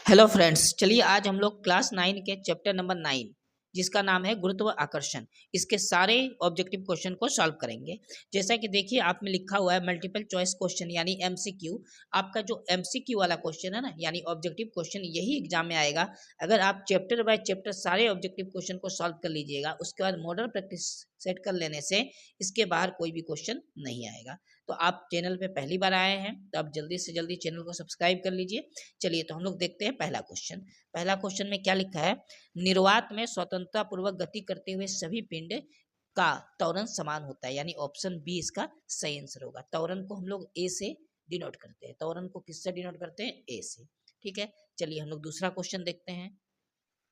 Hello friends, चलिए आज हम लोग क्लास 9 के चैप्टर नंबर 9 जिसका नाम है गुरुत्व आकर्षण, इसके सारे ऑब्जेक्टिव क्वेश्चन को सॉल्व करेंगे। जैसा कि देखिए आप में लिखा हुआ है मल्टीपल चॉइस क्वेश्चन यानी एमसीक्यू। आपका जो एमसीक्यू वाला क्वेश्चन है ना यानी ऑब्जेक्टिव क्वेश्चन, यही एग्जाम में आएगा। अगर आप चैप्टर बाय चैप्टर सारे ऑब्जेक्टिव क्वेश्चन को सॉल्व कर लीजिएगा, उसके बाद मॉडल प्रैक्टिस सेट कर लेने से इसके बाहर कोई भी क्वेश्चन नहीं आएगा। तो आप चैनल पे पहली बार आए हैं तो आप जल्दी से जल्दी चैनल को सब्सक्राइब कर लीजिए। चलिए तो हम लोग देखते हैं पहला क्वेश्चन। पहला क्वेश्चन में क्या लिखा है, निर्वात में स्वतंत्रता पूर्वक गति करते हुए सभी पिंड का त्वरण समान होता है, यानी ऑप्शन बी इसका सही आंसर होगा। त्वरण को हम लोग ए से डिनोट करते हैं। त्वरण को किससे डिनोट करते हैं? ए से। ठीक है, चलिए हम लोग दूसरा क्वेश्चन देखते हैं।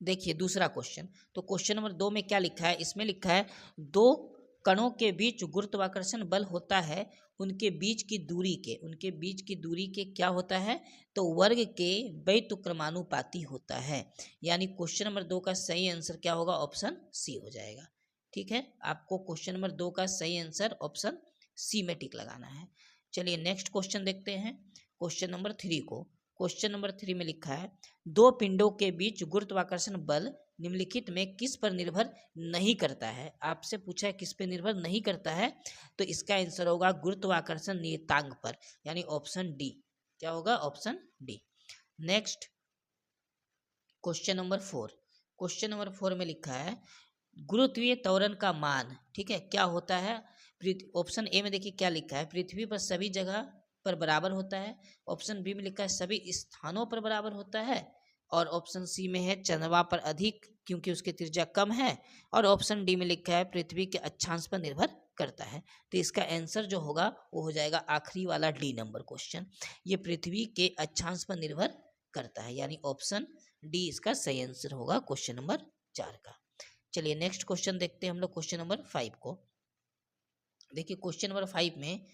देखिए दूसरा क्वेश्चन, तो क्वेश्चन नंबर 2 में क्या लिखा है, इसमें लिखा है दो कणों के बीच गुरुत्वाकर्षण बल होता है, उनके बीच की दूरी के क्या होता है, तो वर्ग के व्युत्क्रमानुपाती होता है। यानी क्वेश्चन नंबर 2 का सही आंसर क्या होगा? ऑप्शन सी हो जाएगा। ठीक है, आपको क्वेश्चन नंबर 2 का सही आंसर ऑप्शन सी में टिक लगाना है। चलिए नेक्स्ट क्वेश्चन देखते हैं, क्वेश्चन नंबर 3 को। क्वेश्चन नंबर 3 में लिखा है दो पिंडों के बीच गुरुत्वाकर्षण बल निम्नलिखित में किस पर निर्भर नहीं करता है। आपसे पूछा है किस पर निर्भर नहीं करता है, तो इसका आंसर होगा गुरुत्वाकर्षण नियतांक पर, यानी ऑप्शन डी। क्या होगा? Option D. Next question number 4। Question number 4 में लिखा है गुरुत्वीय त्वरण का मान, ठीक है, क्या होता है। ऑप्शन ए में देखिए क्या लिखा है, पृथ्वी पर सभी जगह पर बराबर होता है। ऑप्शन बी में लिखा है सभी स्थानों पर बराबर होता है। और ऑप्शन सी में है चंद्रमा पर अधिक क्योंकि उसकी त्रिज्या कम है। और ऑप्शन डी में लिखा है पृथ्वी के अक्षांश पर निर्भर करता है। तो इसका आंसर जो होगा वो हो जाएगा आखिरी वाला डी नंबर क्वेश्चन। ये पृथ्वी के अक्षांश पर निर्भर करता है, यानी ऑप्शन डी इसका सही आंसर होगा क्वेश्चन नंबर 4 का। चलिए नेक्स्ट क्वेश्चन देखते हैं हम लोग, क्वेश्चन नंबर 5 को। देखिए क्वेश्चन नंबर 5 में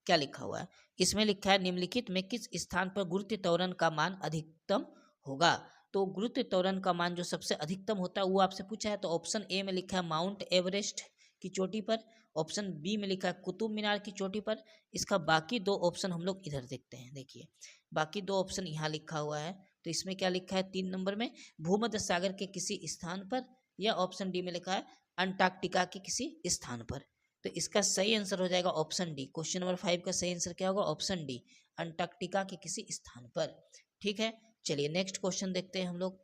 क्या लिखा हुआ है, इसमें लिखा है निम्नलिखित में किस स्थान पर गुरुत्व त्वरण का मान अधिकतम होगा। तो गुरुत्व त्वरण का मान जो सबसे अधिकतम होता है वो आपसे पूछा है। तो ऑप्शन ए में लिखा है माउंट एवरेस्ट की चोटी पर। ऑप्शन बी में लिखा है कुतुब मीनार की चोटी पर। इसका बाकी दो ऑप्शन हम लोग इधर देखते हैं। देखिए बाकी दो ऑप्शन यहाँ लिखा हुआ है, तो इसमें क्या लिखा है 3 नंबर में भूमध्य सागर के किसी स्थान पर, या ऑप्शन डी में लिखा है अंटार्कटिका के किसी स्थान पर। तो इसका सही आंसर हो जाएगा ऑप्शन डी। क्वेश्चन नंबर 5 का सही आंसर क्या होगा? ऑप्शन डी, अंटार्कटिका के किसी स्थान पर। ठीक है, चलिए नेक्स्ट क्वेश्चन देखते हैं हम लोग,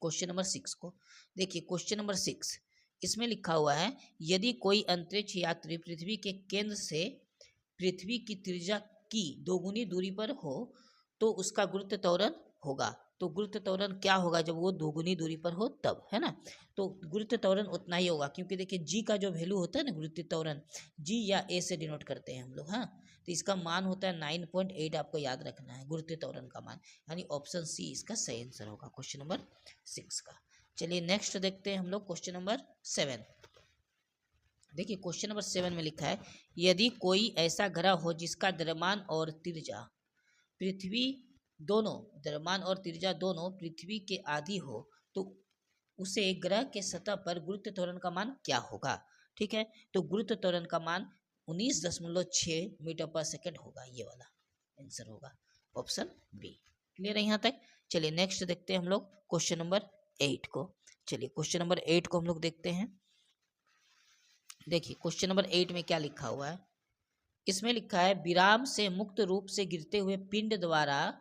क्वेश्चन नंबर 6 को। देखिए क्वेश्चन नंबर 6, इसमें लिखा हुआ है यदि कोई अंतरिक्ष यात्री पृथ्वी के केंद्र से पृथ्वी की त्रिज्या की दोगुनी दूरी पर हो तो उसका गुरुत्व त्वरण होगा। तो गुरुत्व त्वरण क्या होगा जब वो दोगुनी दूरी पर हो तब, है ना। तो गुरुत्व त्वरण उतना ही होगा, क्योंकि देखिए जी का जो वैल्यू होता है ना, गुरुत्व त्वरण जी या ए से डिनोट करते हैं हम लोग। हाँ, तो इसका मान होता है 9.8, आपको याद रखना है गुरुत्व त्वरण का मान, यानी ऑप्शन सी इसका सही आंसर होगा क्वेश्चन नंबर 6 का। चलिए नेक्स्ट देखते हैं हम लोग, क्वेश्चन नंबर 7। देखिए क्वेश्चन नंबर 7 में लिखा है यदि कोई ऐसा ग्रह हो जिसका द्रव्यमान और त्रिज्या पृथ्वी दोनों द्रव्यमान और त्रिज्या दोनों पृथ्वी के आधी हो तो उसे ग्रह के सतह पर गुरुत्व त्वरण का मान क्या होगा। ठीक है, तो गुरुत्व त्वरण का मान 19.6 मीटर पर सेकंड होगा, ये वाला आंसर होगा ऑप्शन बी। क्लियर है यहाँ तक? चलिए नेक्स्ट देखते हैं हम लोग क्वेश्चन नंबर 8 को। चलिए क्वेश्चन नंबर 8 को हम लोग देखते हैं। देखिए क्वेश्चन नंबर 8 में क्या लिखा हुआ है, इसमें लिखा है विराम से मुक्त रूप से गिरते हुए पिंड द्वारा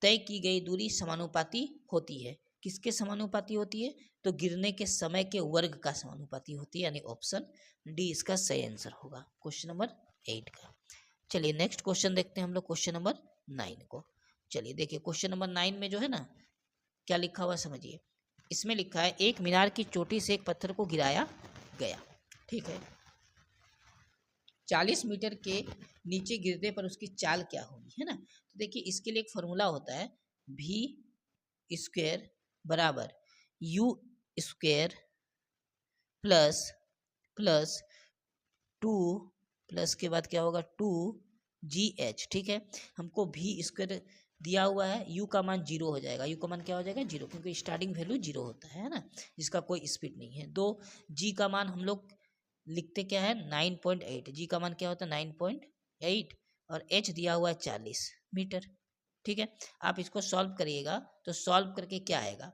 तय की गई दूरी समानुपाती होती है। किसके समानुपाती होती है? तो गिरने के समय के वर्ग का समानुपाती होती है, यानी ऑप्शन डी इसका सही आंसर होगा क्वेश्चन नंबर 8 का। चलिए नेक्स्ट क्वेश्चन देखते हैं हम लोग, क्वेश्चन नंबर 9 को। चलिए देखिए क्वेश्चन नंबर 9 में जो है ना क्या लिखा हुआ समझिए। इसमें लिखा है एक मीनार की चोटी से एक पत्थर को गिराया गया। ठीक है, 40 मीटर के नीचे गिरने पर उसकी चाल क्या होगी, है ना। तो देखिए इसके लिए एक फॉर्मूला होता है भी स्क्वायर बराबर you square plus plus 2 plus के बाद क्या होगा 2GH। ठीक है, हमको भी स्क्वायर दिया हुआ है, यू का मान 0 हो जाएगा। यू का मान क्या हो जाएगा? 0, क्योंकि स्टार्टिंग वैल्यू 0 होता है ना, जिसका कोई स्पीड नहीं है। दो जी का मान हम लोग लिखते क्या है 9.8, जी का मान क्या होता है 9.8, और एच दिया हुआ है 40 मीटर। ठीक है। आप इसको सॉल्व करिएगा तो सॉल्व करके क्या आएगा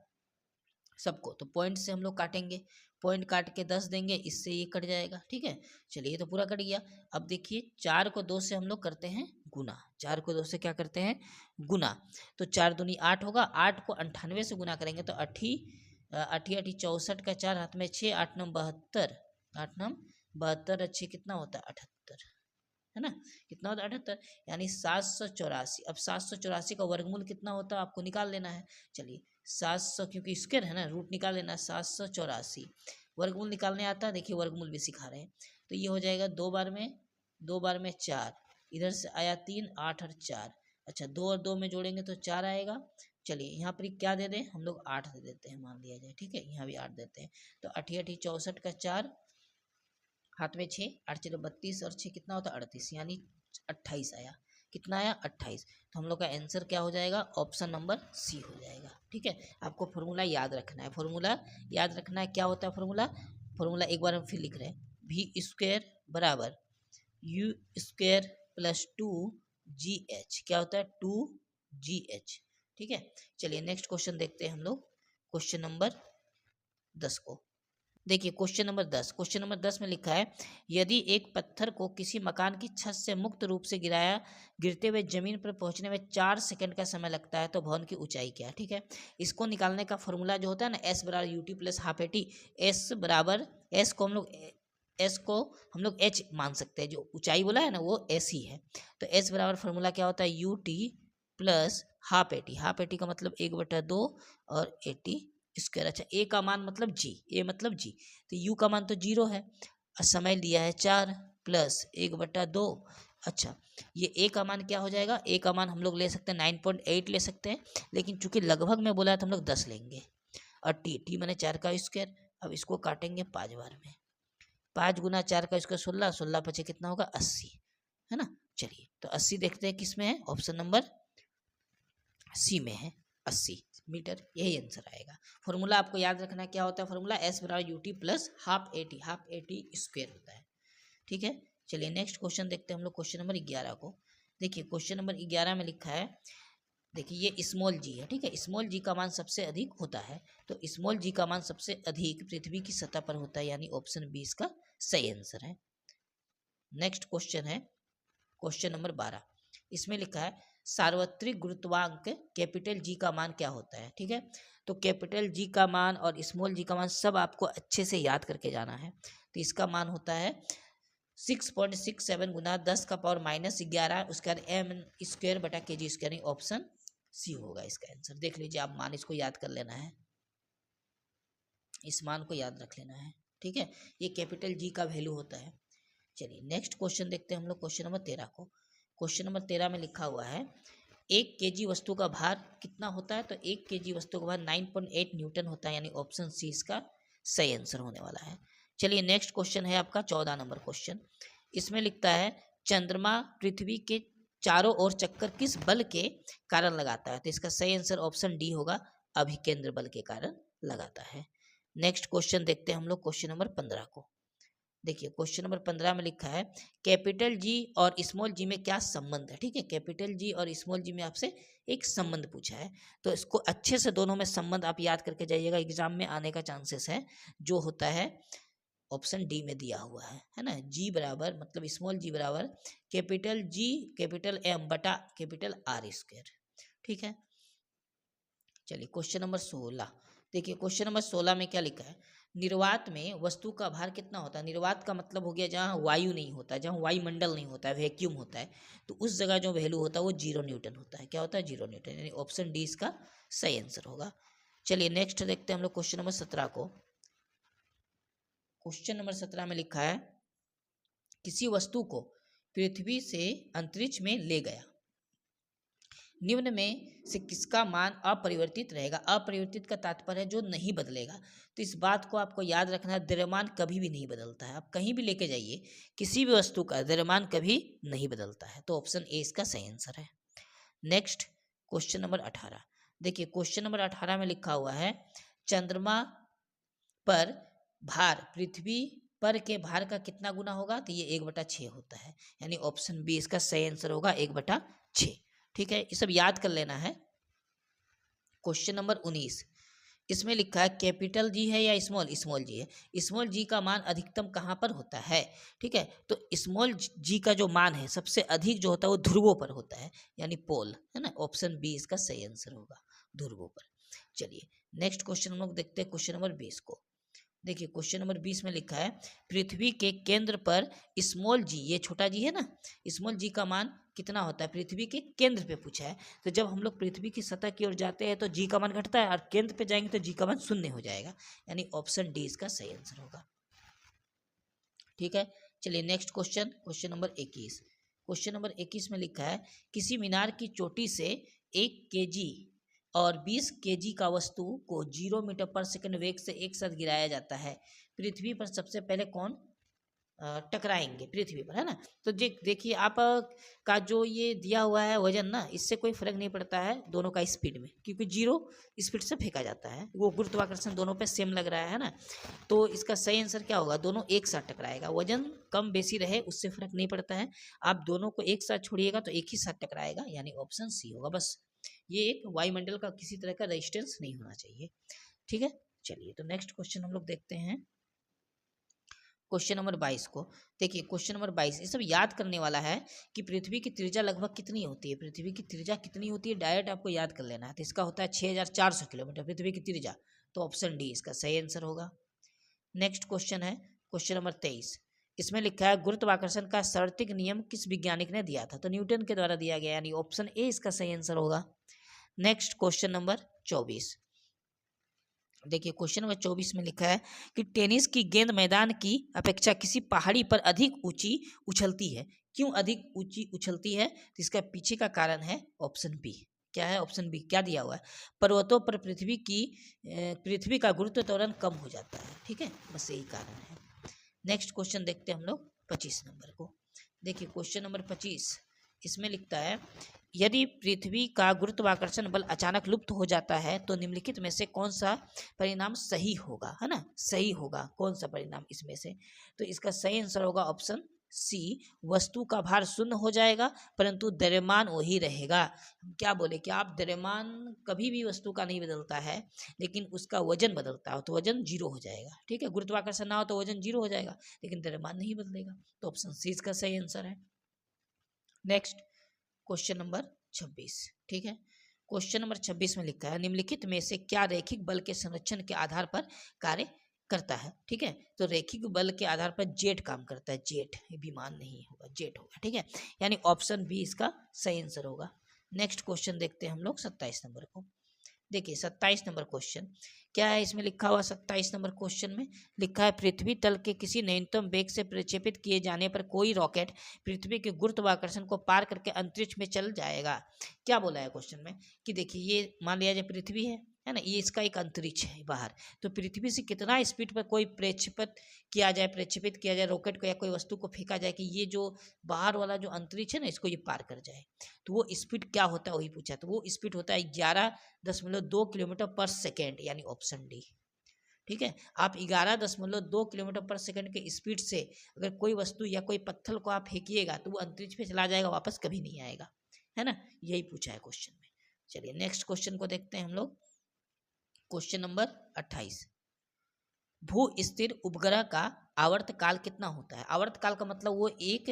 सबको, तो पॉइंट से हम लोग काटेंगे, पॉइंट काट के 10 देंगे, इससे ये कट जाएगा। ठीक है, चलिए तो पूरा कट गया। अब देखिए 4 को 2 से हम लोग करते हैं गुना, 4 को 2 से क्या करते हैं गुना, तो 4 दूनी 8 होगा, 8 को 98 से गुना करेंगे तो 8 64 का 4 हाथ में 6, 8 9 72, 8 9 72 अच्छे कितना होता है 78, है ना, कितना होता है 78, यानी 784। अब 784 का वर्गमूल कितना होता है आपको निकाल लेना है। चलिए 700, क्योंकि स्क्वायर है ना, रूट निकाल लेना है, 784 वर्गमूल निकालने आता है। देखिए वर्गमूल भी सिखा रहे हैं, तो ये हो जाएगा 2 बार में 4, इधर से आया 3, 8 और 4, अच्छा 2 और 2 में जोड़ेंगे तो 4 आएगा। चलिए यहाँ पर क्या दे दें हम लोग, 8 दे देते हैं, मान लिया जाए। ठीक है, यहाँ भी 8 देते हैं, तो 8 64 का 4 हाथ में 6, 8 चलो 32 और 6 कितना होता है 38, यानी 28 आया। कितना आया 28, तो हम लोग का आंसर क्या हो जाएगा, ऑप्शन नंबर सी हो जाएगा। ठीक है, आपको फॉर्मूला याद रखना है, फॉर्मूला याद रखना है। क्या होता है फॉर्मूला, फॉर्मूला एक बार हम फिर लिख रहे हैं, वी स्क्वायर बराबर यू स्क्वायर प्लस 2GH, क्या होता है 2GH। ठीक है, चलिए नेक्स्ट क्वेश्चन देखते हैं हम लोग, क्वेश्चन नंबर 10 को। देखिए क्वेश्चन नंबर 10, क्वेश्चन नंबर 10 में लिखा है, यदि एक पत्थर को किसी मकान की छत से मुक्त रूप से गिरते हुए जमीन पर पहुंचने में 4 सेकंड का समय लगता है तो भवन की ऊंचाई क्या है। ठीक है, इसको निकालने का फॉर्मूला जो होता है ना, एस बराबर UT plus half eighty, S बराबर एस को हम लोग एच मान सकते हैं, जो ऊंचाई बोला है ना वो एस ही है, तो एस बराबर फॉर्मूला क्या होता है UT plus half eighty, half eighty का मतलब 1/2 और 80 स्क्वायर। अच्छा ए का मान मतलब जी, ए मतलब जी, तो यू का मान तो 0 है, और समय लिया है 4 प्लस 1/2। अच्छा ये ए का मान क्या हो जाएगा, ए का मान हम लोग ले सकते हैं 9.8 ले सकते हैं, लेकिन चूंकि लगभग में बोला है तो हम लोग 10 लेंगे, और टी मैंने 4 का स्क्वायर। अब इसको काटेंगे 5 बार में, 5 गुना 4 का स्क्वायर 16, 16 पचे कितना होगा 80, है ना। चलिए तो 80 देखते हैं किस में है, ऑप्शन नंबर सी में है, 80 मीटर, यही आंसर आएगा। फॉर्मूला आपको याद रखना क्या होता है, फॉर्मूला एस बराबर UT plus half eighty square होता है। ठीक है, चलिए नेक्स्ट क्वेश्चन देखते हैं हम लोग, क्वेश्चन नंबर 11 को। देखिए क्वेश्चन नंबर 11 में लिखा है, देखिए ये स्मॉल जी है। ठीक है, स्मॉल जी का मान सबसे अधिक होता है, तो स्मॉल जी का मान सबसे अधिक पृथ्वी की सतह पर होता है, यानी ऑप्शन 20 का सही आंसर है। नेक्स्ट क्वेश्चन है क्वेश्चन नंबर 12, इसमें लिखा है सार्वत्रिक गुरुत्वांक कैपिटल जी का मान क्या होता है। ठीक है, तो कैपिटल जी का मान और स्मॉल जी का मान सब आपको अच्छे से याद करके जाना है। तो इसका मान होता है 6.67 गुना 10 का पावर -11 उसका एम स्क्वायर बटा के जी स्क्वायर, ऑप्शन सी होगा इसका आंसर। देख लीजिए आप मान इसको याद कर लेना है, इस मान को याद रख लेना है। ठीक है, ये कैपिटल जी का वैल्यू होता है। चलिए नेक्स्ट क्वेश्चन देखते हैं हम लोग, क्वेश्चन नंबर 13 को। क्वेश्चन नंबर 13 में लिखा हुआ है 1 kg वस्तु का भार कितना होता है, तो 1 kg वस्तु का भार 9.8 न्यूटन होता है, यानी ऑप्शन सी इसका सही आंसर होने वाला है। चलिए नेक्स्ट क्वेश्चन है आपका 14 नंबर क्वेश्चन, इसमें लिखता है चंद्रमा पृथ्वी के चारों ओर चक्कर किस बल के कारण लगाता है, तो इसका सही आंसर ऑप्शन डी होगा, अभिकेंद्र बल के कारण लगाता है। नेक्स्ट क्वेश्चन देखते हैं हम लोग, क्वेश्चन नंबर 15 को। देखिए क्वेश्चन नंबर 15 में लिखा है कैपिटल जी और स्मॉल जी में क्या संबंध है। ठीक है, कैपिटल जी और स्मॉल जी में आपसे एक संबंध पूछा है, तो इसको अच्छे से दोनों में संबंध आप याद करके जाइएगा, एग्जाम में आने का चांसेस है, जो होता है ऑप्शन डी में दिया हुआ है ना। जी बराबर मतलब स्मॉल जी बराबर कैपिटल जी कैपिटल एम बटा कैपिटल आर स्क्वायर। ठीक है, चलिए क्वेश्चन नंबर 16, देखिए क्वेश्चन नंबर 16 में क्या लिखा है, निर्वात में वस्तु का भार कितना होता है। निर्वात का मतलब हो गया जहाँ वायु नहीं होता, जहाँ वायुमंडल नहीं होता है, वैक्यूम होता है, तो उस जगह जो वैल्यू होता है वो 0 न्यूटन होता है। क्या होता है 0 न्यूटन, यानी ऑप्शन डी इसका सही आंसर होगा। चलिए नेक्स्ट देखते हैं हम लोग क्वेश्चन नंबर 17 को। क्वेश्चन नंबर 17 में लिखा है किसी वस्तु को पृथ्वी से अंतरिक्ष में ले गया, निम्न में से किसका मान अपरिवर्तित रहेगा। अपरिवर्तित का तात्पर्य है जो नहीं बदलेगा, तो इस बात को आपको याद रखना है, द्रव्यमान कभी भी नहीं बदलता है। आप कहीं भी लेके जाइए किसी भी वस्तु का द्रव्यमान कभी नहीं बदलता है, तो ऑप्शन ए इसका सही आंसर है। नेक्स्ट क्वेश्चन नंबर 18, देखिए क्वेश्चन नंबर 18 में लिखा हुआ है चंद्रमा पर भार पृथ्वी पर के भार का कितना गुना होगा, तो ये 1/6 होता है, यानी ऑप्शन बी इसका सही आंसर होगा 1/6। ठीक है, ये सब याद कर लेना है। क्वेश्चन नंबर 19, इसमें लिखा है कैपिटल जी है या स्मॉल, स्मॉल जी है। स्मॉल जी का मान अधिकतम कहाँ पर होता है, ठीक है, तो स्मॉल जी का जो मान है सबसे अधिक जो होता है वो ध्रुवों पर होता है, यानी पोल, है ना। ऑप्शन बी इसका सही आंसर होगा, ध्रुवों पर। चलिए नेक्स्ट क्वेश्चन हम लोग देखते हैं, क्वेश्चन नंबर 20 को। देखिए क्वेश्चन नंबर 20 में लिखा है पृथ्वी के केंद्र पर स्मॉल जी, ये छोटा जी है ना, स्मॉल जी का मान कितना होता है, पृथ्वी के केंद्र पे पूछा है। तो जब हम लोग पृथ्वी की सतह की ओर जाते हैं तो जी का मान घटता है, और केंद्र पे जाएंगे तो जी का मान शून्य हो जाएगा, यानी ऑप्शन डी इसका सही आंसर होगा। ठीक है, चलिए next question, question number 21। Question number 21 में लिखा है किसी मीनार की चोटी से 1 केजी और 20 केजी का वस्तु को 0 मीटर पर सेकंड वेग से एक साथ गिराया जाता है। पृथ्वी पर सबसे पहले कौन टकराएंगे पृथ्वी पर, है ना। तो देखिए आप का जो ये दिया हुआ है वजन ना, इससे कोई फर्क नहीं पड़ता है दोनों का स्पीड में, क्योंकि 0 स्पीड से फेंका जाता है, वो गुरुत्वाकर्षण दोनों पे सेम लग रहा है ना। तो इसका सही आंसर क्या होगा, दोनों एक साथ टकराएगा, वजन कम बेसी रहे उससे फर्क नहीं पड़ता है, आप दोनों को एक साथ छोड़िएगा तो एक ही साथ टकराएगा, यानी ऑप्शन सी होगा। बस ये एक वायुमंडल का किसी तरह का रेजिस्टेंस नहीं होना चाहिए, ठीक है। चलिए तो नेक्स्ट क्वेश्चन हम लोग देखते हैं, क्वेश्चन नंबर 22 को। देखिए क्वेश्चन नंबर 22 ये सब याद करने वाला है कि पृथ्वी की त्रिज्या लगभग कितनी होती है, पृथ्वी की त्रिज्या कितनी होती है, डायरेक्ट आपको याद कर लेना है। तो इसका होता है 6400 किलोमीटर पृथ्वी की त्रिज्या, तो ऑप्शन डी इसका सही आंसर होगा। नेक्स्ट क्वेश्चन है क्वेश्चन नंबर 23, इसमें लिखा है गुरुत्वाकर्षण का सर्वत्रिक नियम किस वैज्ञानिक ने दिया था, तो न्यूटन के द्वारा दिया गया, यानी ऑप्शन ए इसका सही आंसर होगा। नेक्स्ट क्वेश्चन नंबर 24, देखिए क्वेश्चन नंबर 24 में लिखा है कि टेनिस की गेंद मैदान की अपेक्षा किसी पहाड़ी पर अधिक ऊंची उछलती है, क्यों अधिक ऊंची उछलती है, तो इसका पीछे का कारण है ऑप्शन बी। क्या है ऑप्शन बी, क्या दिया हुआ है, पर्वतों पर पृथ्वी का गुरुत्व त्वरण कम हो जाता है, ठीक है, बस यही कारण है। नेक्स्ट क्वेश्चन देखते हैं हम लोग 25 नंबर को। देखिए क्वेश्चन नंबर 25, इसमें लिखता है यदि पृथ्वी का गुरुत्वाकर्षण बल अचानक लुप्त हो जाता है तो निम्नलिखित में से कौन सा परिणाम सही होगा, है ना, सही होगा कौन सा परिणाम इसमें से, तो इसका सही आंसर होगा ऑप्शन सी, वस्तु का भार शून्य हो जाएगा परंतु द्रव्यमान वही रहेगा। हम क्या बोले कि आप द्रव्यमान कभी भी वस्तु का नहीं बदलता है, लेकिन उसका वजन बदलता हो तो वजन 0 हो जाएगा, ठीक है, गुरुत्वाकर्षण ना हो तो वजन 0 हो जाएगा, लेकिन द्रव्यमान नहीं बदलेगा, तो ऑप्शन सी इसका सही आंसर है। नेक्स्ट क्वेश्चन नंबर 26, ठीक है, क्वेश्चन नंबर 26 में लिखा है निम्नलिखित में से क्या रैखिक बल के संरक्षण के आधार पर कार्य करता है, ठीक है, तो रैखिक बल के आधार पर जेट काम करता है, जेट, विमान नहीं होगा, जेट होगा, ठीक है, यानी ऑप्शन बी इसका सही आंसर होगा। नेक्स्ट क्वेश्चन देखते हैं हम लोग 27 नंबर को। देखिए 27 नंबर क्वेश्चन क्या है, इसमें लिखा हुआ 27 नंबर क्वेश्चन में लिखा है पृथ्वी तल के किसी न्यूनतम वेग से प्रक्षेपित किए जाने पर कोई रॉकेट पृथ्वी के गुरुत्वाकर्षण को पार करके अंतरिक्ष में चल जाएगा। क्या बोला है क्वेश्चन में कि देखिए ये मान लिया जाए पृथ्वी है ना, ये इसका एक अंतरिक्ष है बाहर, तो पृथ्वी से कितना स्पीड पर कोई प्रक्षेपित किया जाए रॉकेट को या कोई वस्तु को फेंका जाए कि ये जो बाहर वाला जो अंतरिक्ष है ना इसको ये पार कर जाए, तो वो स्पीड क्या होता है वही पूछा, तो वो स्पीड होता है 11.2 किलोमीटर पर सेकेंड, यानी ऑप्शन डी, ठीक है। आप 11.2 किलोमीटर पर सेकंड के स्पीड से अगर कोई वस्तु या कोई पत्थर को आप फेंकिएगा तो वो अंतरिक्ष पे चला जाएगा, वापस कभी नहीं आएगा, है ना, यही पूछा है क्वेश्चन में। चलिए नेक्स्ट क्वेश्चन को देखते हैं हम लोग, क्वेश्चन नंबर 28, भू स्थिर उपग्रह का आवर्त काल कितना होता है। आवर्त काल का मतलब वो एक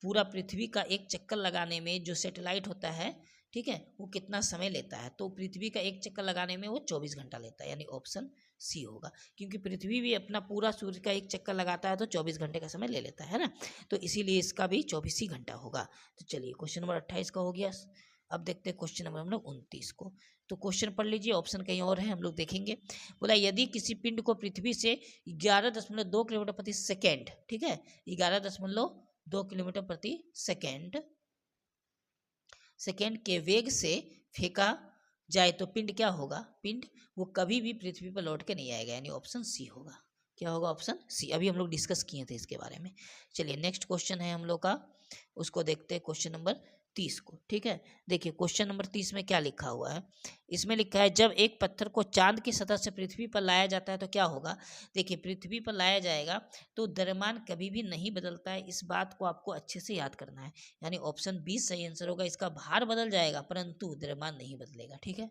पूरा पृथ्वी का एक चक्कर लगाने में जो सैटेलाइट होता है, ठीक है, वो कितना समय लेता है, तो पृथ्वी का एक चक्कर लगाने में वो 24 घंटा लेता है, यानी ऑप्शन सी होगा, क्योंकि पृथ्वी भी अपना पूरा सूर्य का एक चक्कर लगाता है तो 24 घंटे का समय ले लेता है ना, तो इसीलिए इसका भी 24 ही घंटा होगा। तो चलिए क्वेश्चन नंबर 28 का हो गया। अब देखते हैं क्वेश्चन नंबर हम लोग 29 को। तो क्वेश्चन पढ़ लीजिए, ऑप्शन कहीं और है, हम लोग देखेंगे। बोला यदि किसी पिंड को पृथ्वी से 11.2 किलोमीटर प्रति सेकेंड, ठीक है, 11.2 किलोमीटर प्रति सेकेंड के वेग से फेंका जाए तो पिंड क्या होगा, पिंड वो कभी भी पृथ्वी पर लौट के नहीं आएगा, यानी ऑप्शन सी होगा। क्या होगा, ऑप्शन सी, अभी हम लोग डिस्कस किए थे इसके बारे में। चलिए नेक्स्ट क्वेश्चन है हम लोग का, उसको देखते हैं, क्वेश्चन नंबर 30 को। ठीक है, देखिए क्वेश्चन नंबर 30 में क्या लिखा हुआ है। इसमें लिखा है जब एक पत्थर को चांद की सतह से पृथ्वी पर लाया जाता है तो क्या होगा। देखिए पृथ्वी पर लाया जाएगा तो द्रव्यमान कभी भी नहीं बदलता है, इस बात को आपको अच्छे से याद करना है। यानी ऑप्शन बी सही आंसर होगा, इसका भार बदल जाएगा परंतु द्रव्यमान नहीं बदलेगा। ठीक है,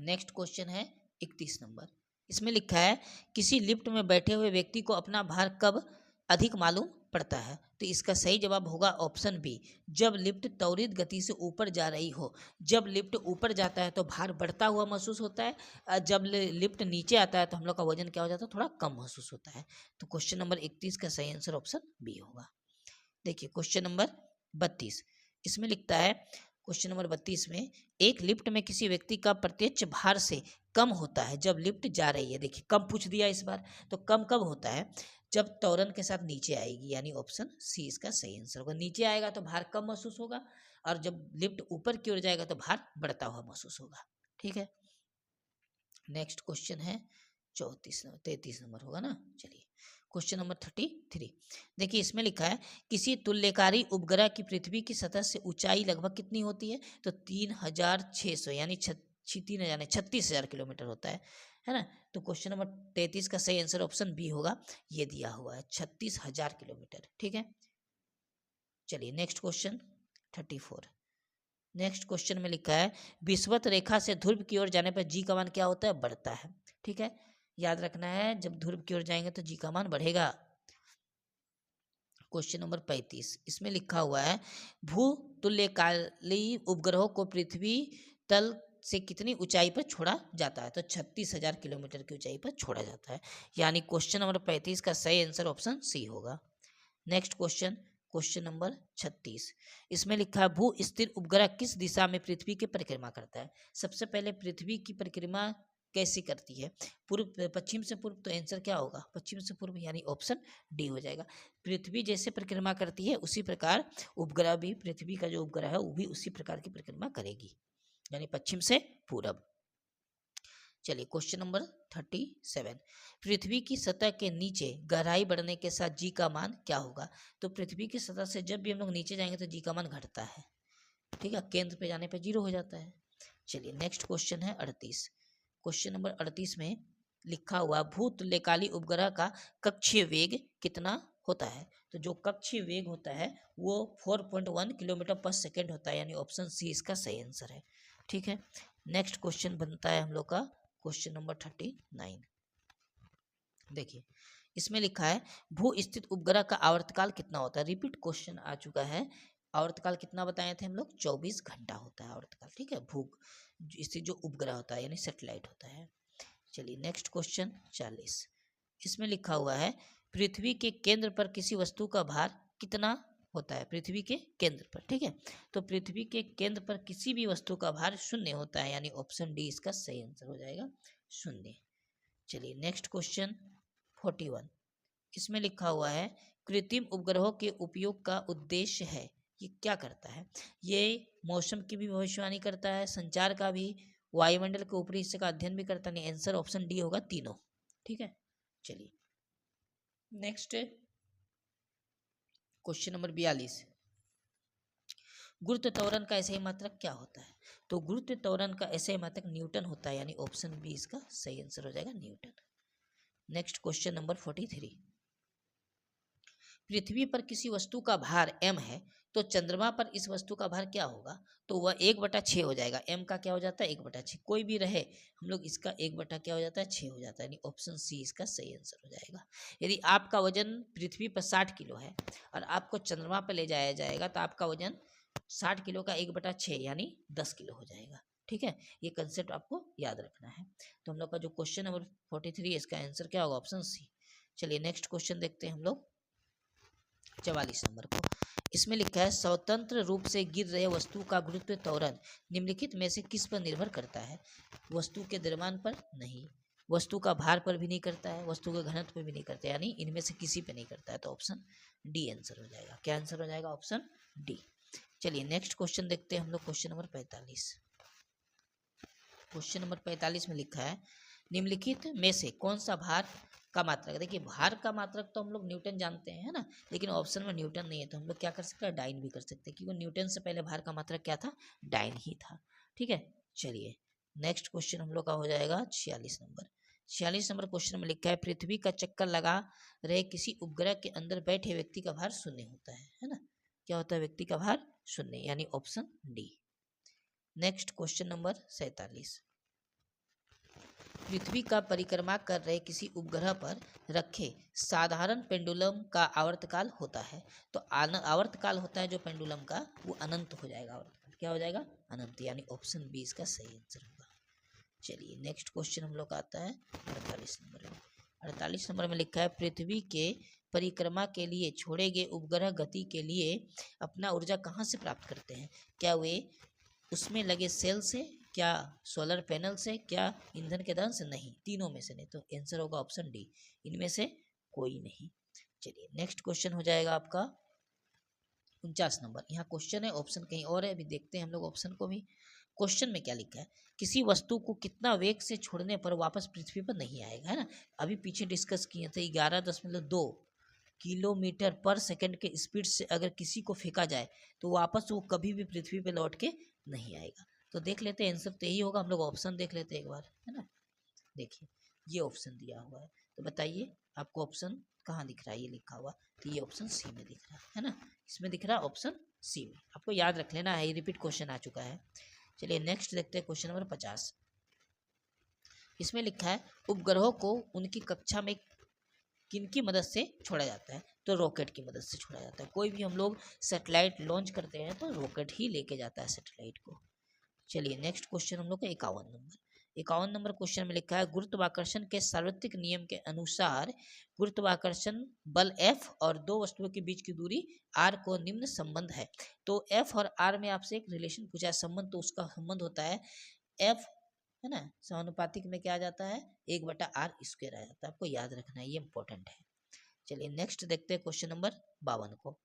नेक्स्ट क्वेश्चन है 31 नंबर। इसमें लिखा है किसी लिफ्ट में बैठे हुए व्यक्ति को अपना भार कब अधिक मालूम पड़ता है। तो इसका सही जवाब होगा ऑप्शन बी, जब लिफ्ट त्वरित गति से ऊपर जा रही हो। जब लिफ्ट ऊपर जाता है तो भार बढ़ता हुआ महसूस होता है, और जब लिफ्ट नीचे आता है तो हम लोग का वजन क्या हो जाता है, थोड़ा कम महसूस होता है। तो क्वेश्चन नंबर 31 का सही आंसर ऑप्शन बी होगा। देखिए क्वेश्चन नंबर 32, इसमें लिखता है क्वेश्चन नंबर 32 में एक लिफ्ट में किसी व्यक्ति का प्रत्यक्ष भार से कम होता है जब लिफ्ट जा रही है। देखिए कम पूछ दिया इस बार, तो कम कब होता है, जब त्वरण के साथ नीचे आएगी, यानी ऑप्शन सी इसका सही आंसर होगा। नीचे आएगा तो भार कम महसूस होगा, और जब लिफ्ट ऊपर की ओर जाएगा तो भार बढ़ता हुआ महसूस होगा। ठीक है, नेक्स्ट क्वेश्चन है 33 नंबर होगा ना। चलिए क्वेश्चन नंबर 33, देखिए इसमें लिखा है किसी तुल्यकारी उपग्रह की पृथ्वी की सतह से ऊंचाई लगभग कितनी होती है। तो 3600 यानी 36,000 किलोमीटर होता है ना। तो क्वेश्चन नंबर 33 का सही आंसर ऑप्शन बी होगा, ये दिया हुआ है 36,000 किलोमीटर। ठीक है, चलिए नेक्स्ट क्वेश्चन 34। नेक्स्ट क्वेश्चन में लिखा है विषुवत रेखा से ध्रुव की ओर जाने पर जी का मान क्या होता है, बढ़ता है। ठीक है, याद रखना है जब ध्रुव की ओर जाएंगे तो जी का मान बढ़ेगा। क्वेश्चन नंबर 35, इसमें लिखा हुआ है भू तुल्यकाली उपग्रहों को पृथ्वी तल से कितनी ऊंचाई पर छोड़ा जाता है। तो 36,000 किलोमीटर की ऊंचाई पर छोड़ा जाता है, यानी क्वेश्चन नंबर 35 का सही आंसर ऑप्शन सी होगा। नेक्स्ट क्वेश्चन, क्वेश्चन नंबर 36, इसमें लिखा है भू स्थिर उपग्रह किस दिशा में पृथ्वी की परिक्रमा करता है। सबसे पहले पृथ्वी की परिक्रमा कैसी करती है, पूर्व पश्चिम से पूर्व। तो आंसर क्या होगा, पश्चिम से पूर्व, यानी ऑप्शन डी हो जाएगा। पृथ्वी जैसे परिक्रमा करती है उसी प्रकार उपग्रह भी, पृथ्वी का जो उपग्रह है वो भी उसी प्रकार की परिक्रमा करेगी, यानी पश्चिम से पूरब। चलिए क्वेश्चन नंबर 37, पृथ्वी की सतह के नीचे गहराई बढ़ने के साथ जी का मान क्या होगा। तो पृथ्वी की सतह से जब भी हम लोग नीचे जाएंगे तो जी का मान घटता है। ठीक है, केंद्र पे जाने पे 0 हो जाता है। चलिए नेक्स्ट क्वेश्चन है 38। क्वेश्चन नंबर 38 में लिखा हुआ भू तुल्यकाली उपग्रह का कक्षीय वेग कितना होता है। तो जो कक्षीय वेग होता है वो 4.1 किलोमीटर पर सेकेंड होता है, यानी ऑप्शन सी इसका सही आंसर है। ठीक है, नेक्स्ट क्वेश्चन बनता है हम लोग का क्वेश्चन नंबर 39। देखिए इसमें लिखा है भू स्थित उपग्रह का आवर्तकाल कितना होता है। रिपीट क्वेश्चन आ चुका है। आवर्तकाल कितना बताए थे हम लोग, 24 घंटा होता है आवर्तकाल। ठीक है, भू स्थित जो उपग्रह होता है यानी सैटेलाइट होता है। चलिए नेक्स्ट क्वेश्चन 40, इसमें लिखा हुआ है पृथ्वी के केंद्र पर किसी वस्तु का भार कितना होता है। पृथ्वी के केंद्र पर, ठीक है, तो पृथ्वी के केंद्र पर किसी भी वस्तु का भार 0 होता है, यानी ऑप्शन डी इसका सही आंसर हो जाएगा 0। चलिए नेक्स्ट क्वेश्चन 41, इसमें लिखा हुआ है कृत्रिम उपग्रहों के उपयोग का उद्देश्य है। ये क्या करता है, ये मौसम की भी भविष्यवाणी करता है, संचार का भी, वायुमंडल के ऊपरी हिस्से का अध्ययन भी करता है। आंसर ऑप्शन डी होगा, तीनों। ठीक है, चलिए नेक्स्ट क्वेश्चन नंबर 42, गुरुत्व त्वरण का ऐसे मात्रक क्या होता है। तो गुरुत्व त्वरण का ऐसे मात्रक न्यूटन होता है, यानी ऑप्शन बी इसका सही आंसर हो जाएगा, न्यूटन। नेक्स्ट क्वेश्चन नंबर 43, पृथ्वी पर किसी वस्तु का भार m है तो चंद्रमा पर इस वस्तु का भार क्या होगा। तो वह 1/6 हो जाएगा। m का क्या हो जाता है, 1/6, कोई भी रहे हम लोग इसका 1 क्या हो जाता है, 6 हो जाता है, यानी ऑप्शन सी इसका सही आंसर हो जाएगा। यदि आपका वजन पृथ्वी पर 60 किलो है और आपको चंद्रमा पर ले जाया जाएगा तो आपका वजन 60 किलो का 1/6 यानी 10 किलो हो जाएगा। ठीक है, ये कंसेप्ट आपको याद रखना है। तो हम लोग का जो क्वेश्चन नंबर 43 है इसका आंसर क्या होगा, ऑप्शन सी। चलिए नेक्स्ट क्वेश्चन देखते हैं हम लोग 44 नंबर को। इसमें लिखा है स्वतंत्र रूप से गिर रहे वस्तु का गुरुत्व त्वरण निम्नलिखित में से किस पर निर्भर करता है। वस्तु के द्रव्यमान पर नहीं, वस्तु का भार पर भी नहीं करता है, वस्तु के घनत्व पर भी नहीं करता है, यानी इनमें से किसी पे नहीं करता है। तो ऑप्शन डी आंसर हो जाएगा। क्या आंसर हो जाएगा, ऑप्शन डी। चलिए नेक्स्ट क्वेश्चन देखते हैं हम लोग क्वेश्चन नंबर 45। क्वेश्चन नंबर 45 में लिखा है निम्नलिखित में से कौन सा भार का मात्रक, देखिए भार का मात्रक तो हम लोग न्यूटन जानते हैं, है ना, लेकिन ऑप्शन में न्यूटन नहीं है तो हम लोग क्या कर सकते हैं, डाइन भी कर सकते हैं, क्योंकि न्यूटन से पहले भार का मात्रक क्या था, डाइन ही था। ठीक है, चलिए नेक्स्ट क्वेश्चन हम लोग का हो जाएगा 46 नंबर। 46 नंबर क्वेश्चन में लिखा है पृथ्वी का चक्कर लगा रहे किसी उपग्रह के अंदर बैठे व्यक्ति का भार शून्य होता है ना, क्या होता है, व्यक्ति का भार शून्य, यानी option D. Next question number 47, पृथ्वी का परिक्रमा कर रहे किसी उपग्रह पर रखे साधारण पेंडुलम का आवर्तकाल होता है, तो आवर्तकाल होता है जो पेंडुलम का वो अनंत हो जाएगा, आवर्तकाल क्या हो जाएगा, अनंत, यानी ऑप्शन बी इसका सही आंसर होगा। चलिए नेक्स्ट क्वेश्चन हम लोग का आता है 48 नंबर में। 48 नंबर में लिखा है पृथ्वी के परिक्रमा के लिए छोड़े गए उपग्रह गति के लिए अपना ऊर्जा कहाँ से प्राप्त करते हैं, क्या वे उसमें लगे सेल से, क्या सोलर पैनल से, क्या ईंधन के दहन से, नहीं, तीनों में से नहीं, तो आंसर होगा ऑप्शन डी, इनमें से कोई नहीं। चलिए नेक्स्ट क्वेश्चन हो जाएगा आपका 49 नंबर। यहाँ क्वेश्चन है, ऑप्शन कहीं और है, अभी देखते हैं हम लोग ऑप्शन को भी। क्वेश्चन में क्या लिखा है, किसी वस्तु को कितना वेग से छोड़ने पर वापस पृथ्वी पर नहीं आएगा, है ना, अभी पीछे डिस्कस किए थे 11.2 किलोमीटर पर सेकंड के स्पीड से अगर किसी को फेंका जाए तो वापस वो कभी भी पृथ्वी पे लौट के नहीं आएगा। तो देख लेते हैं आंसर तो यही होगा, हम लोग ऑप्शन देख लेते हैं एक बार, है ना, देखिए ये ऑप्शन दिया हुआ है, तो बताइए आपको ऑप्शन कहाँ दिख रहा है, ये लिखा हुआ, तो ये ऑप्शन सी में दिख रहा है ना, इसमें दिख रहा है ऑप्शन सी में, आपको याद रख लेना है, रिपीट क्वेश्चन आ चुका है। चलिए नेक्स्ट देखते हैं क्वेश्चन नंबर 50। इसमें लिखा है उपग्रहों को उनकी कक्षा में किनकी मदद से छोड़ा जाता है, तो रॉकेट की मदद से छोड़ा जाता है, कोई भी हम लोग सैटेलाइट लॉन्च करते हैं तो रॉकेट ही लेके जाता है सैटेलाइट को। चलिए नेक्स्ट क्वेश्चन हम लोग का 51 नंबर। 51 नंबर क्वेश्चन में लिखा है गुरुत्वाकर्षण के सार्वत्रिक नियम के अनुसार गुरुत्वाकर्षण बल F और दो वस्तुओं के बीच की दूरी R को निम्न संबंध है, तो F और R में आपसे एक रिलेशन पूछा है संबंध, तो उसका संबंध होता है F, है ना, समानुपातिक में क्या आ जाता है, 1/r² आ जाता है, आपको याद रखना है, ये इंपॉर्टेंट है। चलिए नेक्स्ट देखते हैं क्वेश्चन नंबर 52 को।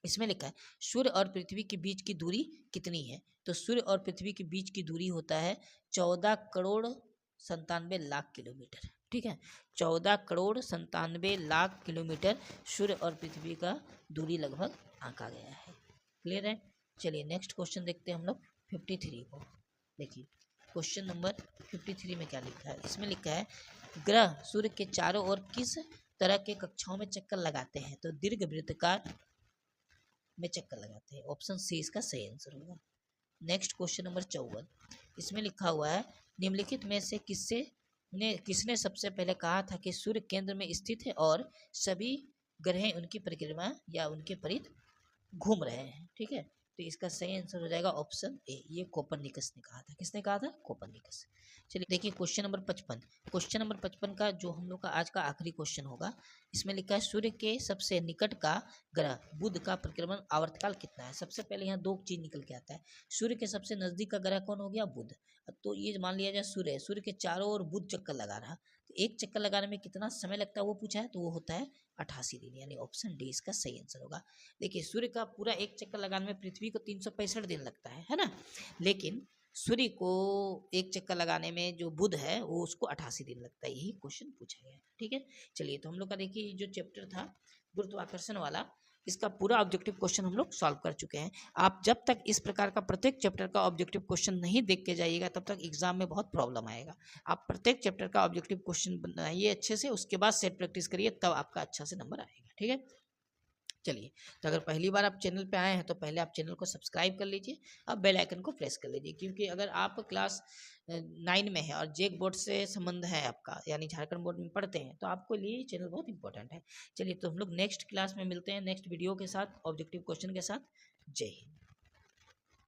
इसमें लिखा है सूर्य और पृथ्वी के बीच की दूरी कितनी है, तो सूर्य और पृथ्वी के बीच की दूरी होता है 14,97,00,000 किलोमीटर। ठीक है, 14,97,00,000 किलोमीटर सूर्य और पृथ्वी का दूरी लगभग आंका गया है। क्लियर है। चलिए नेक्स्ट क्वेश्चन देखते हैं हम लोग 53 को। देखिए क्वेश्चन नंबर 53 में क्या लिखा है, इसमें लिखा है ग्रह सूर्य के चारों ओर किस तरह के कक्षाओं में चक्कर लगाते हैं, तो दीर्घ वृत्ताकार में चक्कर लगाते हैं, ऑप्शन सी इसका सही आंसर होगा। नेक्स्ट क्वेश्चन नंबर 54, इसमें लिखा हुआ है निम्नलिखित में से किसने सबसे पहले कहा था कि सूर्य केंद्र में स्थित है और सभी ग्रह उनकी परिक्रमा या उनके परिध घूम रहे हैं। ठीक है, तो इसका सही आंसर हो जाएगा ऑप्शन ए, ये कोपरनिकस ने कहा था। किसने कहा था, कोपरनिकस। चलिए देखिए क्वेश्चन नंबर 55। क्वेश्चन नंबर 55 का जो हम लोग का आज का आखिरी क्वेश्चन होगा, इसमें लिखा है सूर्य के सबसे निकट का ग्रह बुध का परिक्रमण आवर्तकाल कितना है। सबसे पहले यहाँ दो चीज निकल के आता है, सूर्य के सबसे नजदीक का ग्रह कौन हो गया, बुध। तो ये मान लिया जाए सूर्य है, सूर्य के चारों ओर बुध चक्कर लगा रहा, तो एक चक्कर लगाने में कितना समय लगता है वो पूछा है, तो वो होता है 88 दिन, यानी ऑप्शन डी इसका सही आंसर होगा। देखिए सूर्य का पूरा एक चक्कर लगाने में पृथ्वी को 365 दिन लगता है ना, लेकिन सूर्य को एक चक्कर लगाने में जो बुध है वो उसको 88 दिन लगता है, यही क्वेश्चन पूछा गया है। ठीक है, चलिए तो हम लोग का देखिए जो चैप्टर था गुरुत्वाकर्षण वाला, इसका पूरा ऑब्जेक्टिव क्वेश्चन हम लोग सॉल्व कर चुके हैं। आप जब तक इस प्रकार का प्रत्येक चैप्टर का ऑब्जेक्टिव क्वेश्चन नहीं देख के जाइएगा तब तक एग्जाम में बहुत प्रॉब्लम आएगा। आप प्रत्येक चैप्टर का ऑब्जेक्टिव क्वेश्चन बनाइए अच्छे से, उसके बाद सेट प्रैक्टिस करिए, तब आपका अच्छा से नंबर आएगा। ठीक है, चलिए तो अगर पहली बार आप चैनल पे आए हैं तो पहले आप चैनल को सब्सक्राइब कर लीजिए, अब बेल आइकन को प्रेस कर लीजिए, क्योंकि अगर आप क्लास 9 में है और जेक बोर्ड से संबंध है आपका, यानी झारखंड बोर्ड में पढ़ते हैं, तो आपको लिए चैनल बहुत इंपॉर्टेंट है। चलिए तो हम लोग नेक्स्ट क्लास में मिलते हैं नेक्स्ट वीडियो के साथ, ऑब्जेक्टिव क्वेश्चन के साथ। जय हिंद।